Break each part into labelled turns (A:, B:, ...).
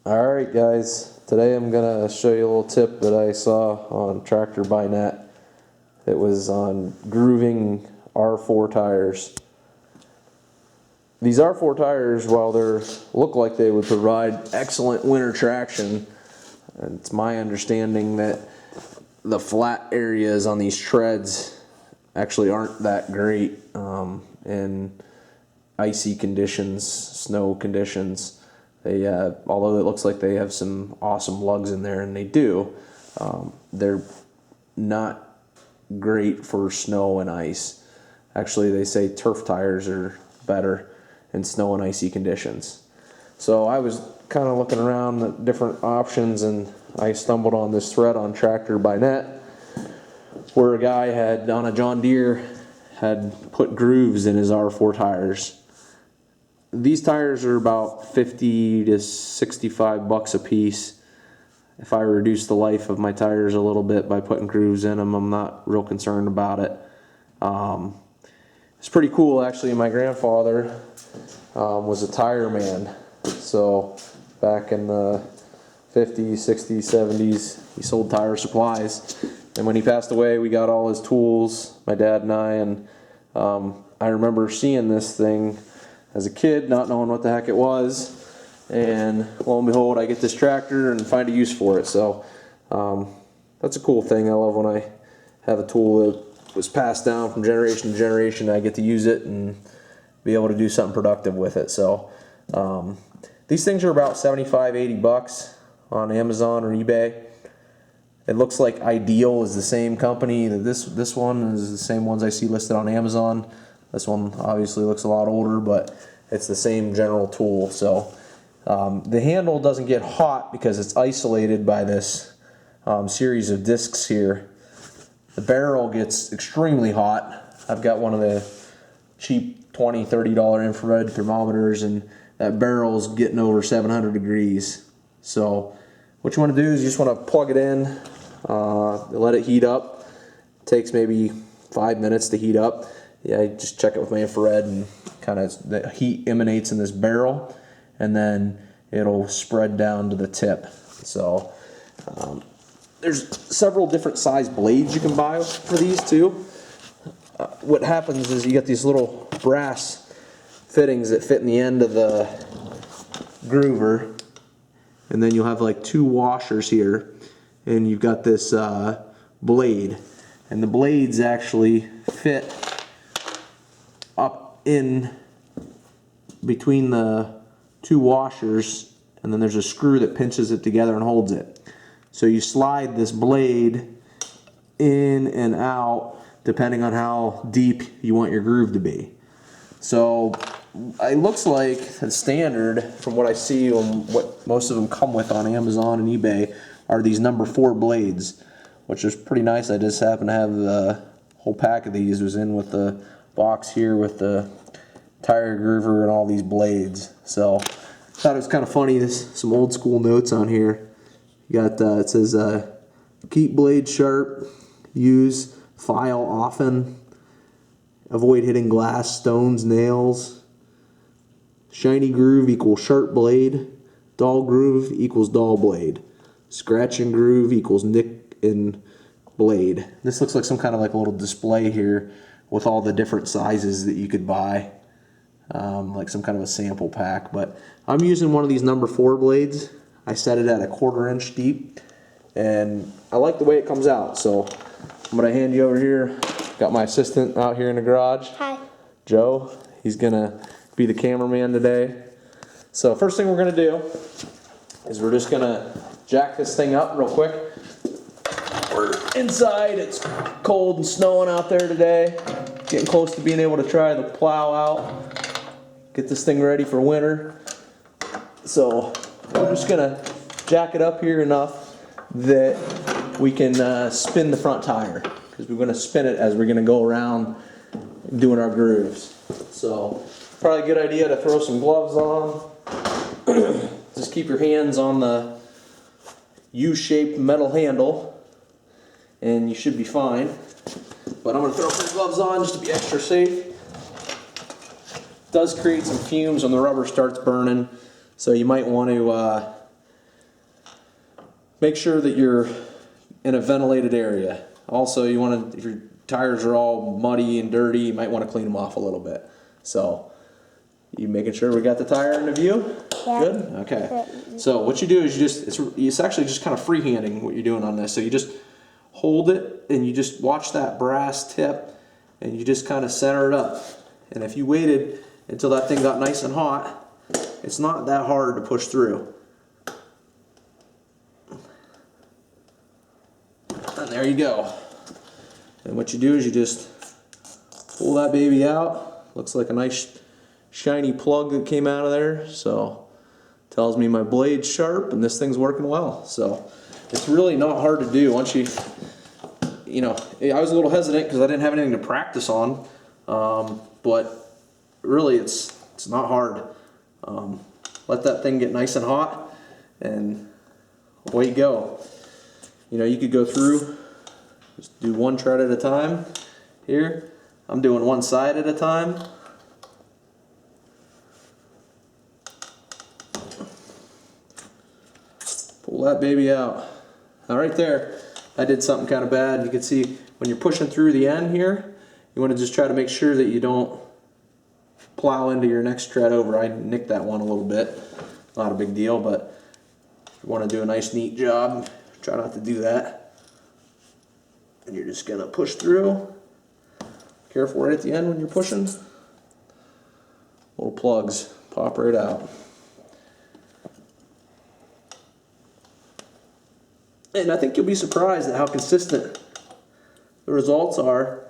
A: Alright guys, today I'm going to show you a little tip that I saw on Tractor by Net. It was on grooving R4 tires. These R4 tires, while they look like they would provide excellent winter traction, it's my understanding that the flat areas on these treads actually aren't that great in icy conditions, snow conditions. They, although it looks like they have some awesome lugs in there, and they do, they're not great for snow and ice. Actually, they say turf tires are better in snow and icy conditions. So I was kind of looking around at different options, and I stumbled on this thread on Tractor by Net where a guy had, on a John Deere, had put grooves in his R4 tires. These tires are about 50 to 65 bucks a piece. If I reduce the life of my tires a little bit by putting grooves in them, I'm not real concerned about it. It's pretty cool actually. My grandfather was a tire man. So back in the 50s, 60s, 70s, he sold tire supplies. And when he passed away, we got all his tools, my dad and I remember seeing this thing as a kid, not knowing what the heck it was, and lo and behold, I get this tractor and find a use for it. So that's a cool thing. I love when I have a tool that was passed down from generation to generation. I get to use it and be able to do something productive with it. So these things are about 75, 80 bucks on Amazon or eBay. It looks like Ideal is the same company. This one is the same ones I see listed on Amazon. This one obviously looks a lot older, but it's the same general tool. So the handle doesn't get hot because it's isolated by this series of discs here. The barrel gets extremely hot. I've got one of the cheap $20, $30 infrared thermometers, and that barrel's getting over 700 degrees. So what you want to do is you just want to plug it in, let it heat up. It takes maybe 5 minutes to heat up. Yeah, I just check it with my infrared, and kind of the heat emanates in this barrel, and then it'll spread down to the tip. So there's several different size blades you can buy for these too. What happens is you get these little brass fittings that fit in the end of the groover, and then you'll have like two washers here, and you've got this blade, and the blades actually fit up in between the two washers, and then there's a screw that pinches it together and holds it. So you slide this blade in and out depending on how deep you want your groove to be. So it looks like the standard, from what I see on what most of them come with on Amazon and eBay, are these number 4 blades, which is pretty nice. I just happen to have the whole pack of these. It was in with the box here with the tire groover and all these blades. So I thought it was kind of funny. There's some old school notes on here. You got it says keep blade sharp, use file often, avoid hitting glass, stones, nails. Shiny groove equals sharp blade, dull groove equals dull blade, scratch and groove equals nick and blade. This looks like some kind of like a little display here with all the different sizes that you could buy, like some kind of a sample pack. But I'm using one of these number 4 blades. I set it at 1/4 inch deep, and I like the way it comes out. So I'm going to hand you over here. Got my assistant out here in the garage.
B: Hi.
A: Joe. He's going to be the cameraman today. So first thing we're going to do is we're just going to jack this thing up real quick. We're inside. It's cold and snowing out there today. Getting close to being able to try the plow out. Get this thing ready for winter. So we're just going to jack it up here enough that we can spin the front tire, because we're going to spin it as we're going to go around doing our grooves. So probably a good idea to throw some gloves on. Just keep your hands on the U-shaped metal handle and you should be fine. But I'm going to throw some gloves on just to be extra safe. It does create some fumes when the rubber starts burning, so you might want to make sure that you're in a ventilated area. Also, you want to, if your tires are all muddy and dirty, you might want to clean them off a little bit. So, you making sure we got the tire in the view?
B: Yeah.
A: Good? Okay. So what you do is it's actually just kind of freehanding what you're doing on this. So you just hold it and you just watch that brass tip and you just kind of center it up. And if you waited until that thing got nice and hot, it's not that hard to push through. And there you go. And what you do is you just pull that baby out. Looks like a nice shiny plug that came out of there. So tells me my blade's sharp and this thing's working well. So it's really not hard to do once you know, I was a little hesitant because I didn't have anything to practice on. But really it's not hard. Let that thing get nice and hot and away you go. You know, you could go through, just do one tread at a time. Here, I'm doing one side at a time. Pull that baby out. Now right there, I did something kind of bad. You can see when you're pushing through the end here, you want to just try to make sure that you don't plow into your next tread over. I nicked that one a little bit. Not a big deal, but if you want to do a nice neat job, try not to do that. And you're just gonna push through. Careful right at the end when you're pushing. Little plugs pop right out. And I think you'll be surprised at how consistent the results are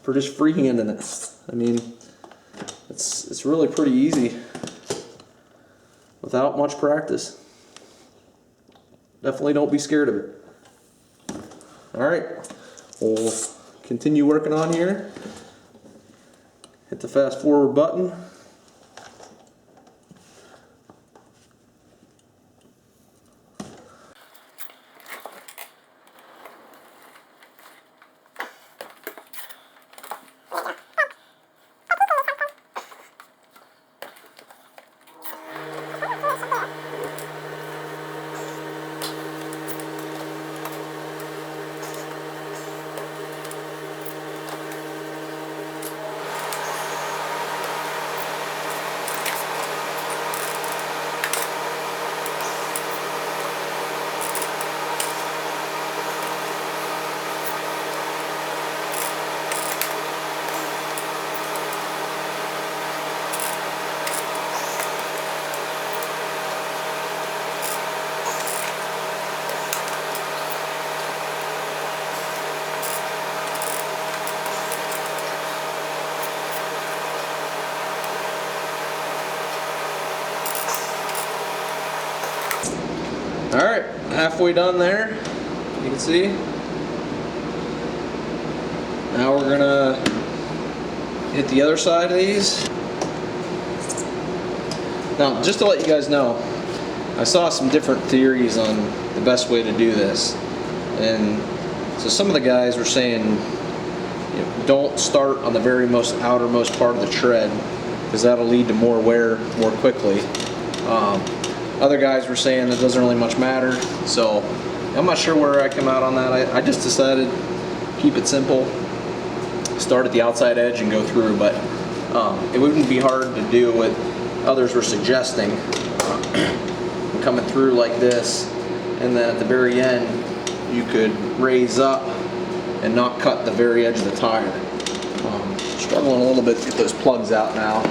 A: for just freehanding it. I mean, it's really pretty easy without much practice. Definitely don't be scared of it. Alright, we'll continue working on here. Hit the fast forward button. Alright, halfway done there, you can see. Now we're gonna hit the other side of these. Now, just to let you guys know, I saw some different theories on the best way to do this. And so some of the guys were saying, you know, don't start on the very most outermost part of the tread, because that'll lead to more wear more quickly. Other guys were saying it doesn't really much matter, so I'm not sure where I come out on that. I just decided keep it simple, start at the outside edge and go through, but it wouldn't be hard to do what others were suggesting. Coming through like this, and then at the very end you could raise up and not cut the very edge of the tire. Struggling a little bit to get those plugs out now.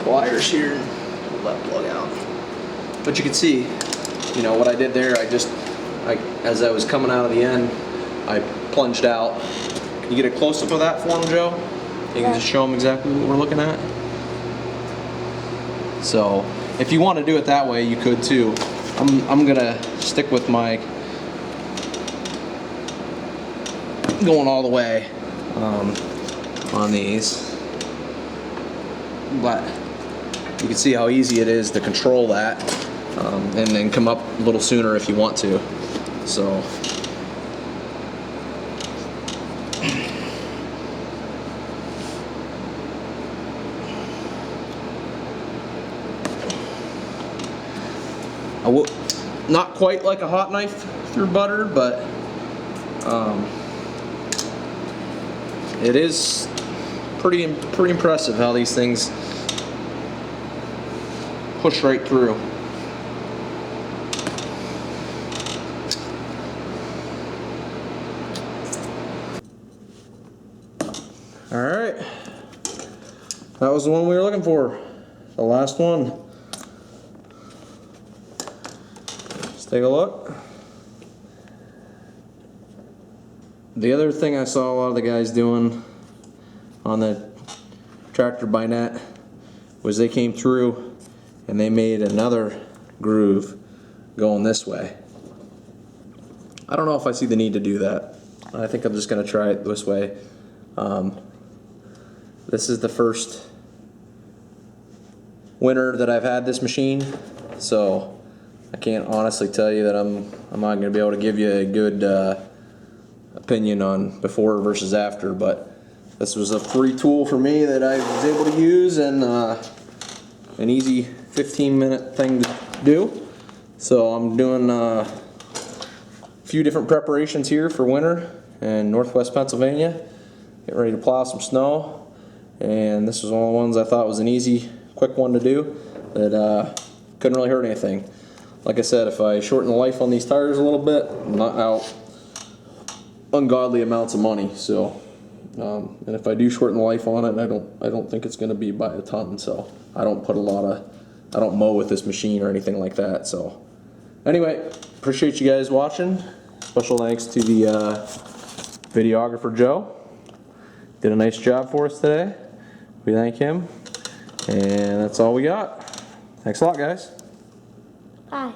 A: Pliers here and pull that plug out. But you can see, you know, what I did there, as I was coming out of the end, I plunged out. Can you get a close-up of that for him, Joe? You can just show them exactly what we're looking at. So, if you want to do it that way, you could too. I'm gonna stick with my going all the way on these, but you can see how easy it is to control that, and then come up a little sooner if you want to. So. not quite like a hot knife through butter, but it is pretty impressive how these things push right through. All right, that was the one we were looking for, the last one. Let's take a look. The other thing I saw a lot of the guys doing on the tractor by net was they came through and they made another groove going this way. I don't know if I see the need to do that. I think I'm just going to try it this way. This is the first winter that I've had this machine, so I can't honestly tell you that I'm not going to be able to give you a good opinion on before versus after, but this was a free tool for me that I was able to use, and an easy 15-minute thing to do. So I'm doing a few different preparations here for winter in northwest Pennsylvania. Getting ready to plow some snow, and this was one of the ones I thought was an easy, quick one to do that couldn't really hurt anything. Like I said, if I shorten the life on these tires a little bit, I'm not out ungodly amounts of money. So, and if I do shorten the life on it, I don't think it's going to be by a ton. So I don't mow with this machine or anything like that. So anyway, appreciate you guys watching. Special thanks to the videographer Joe. Did a nice job for us today. We thank him. And that's all we got. Thanks a lot, guys.
B: Bye.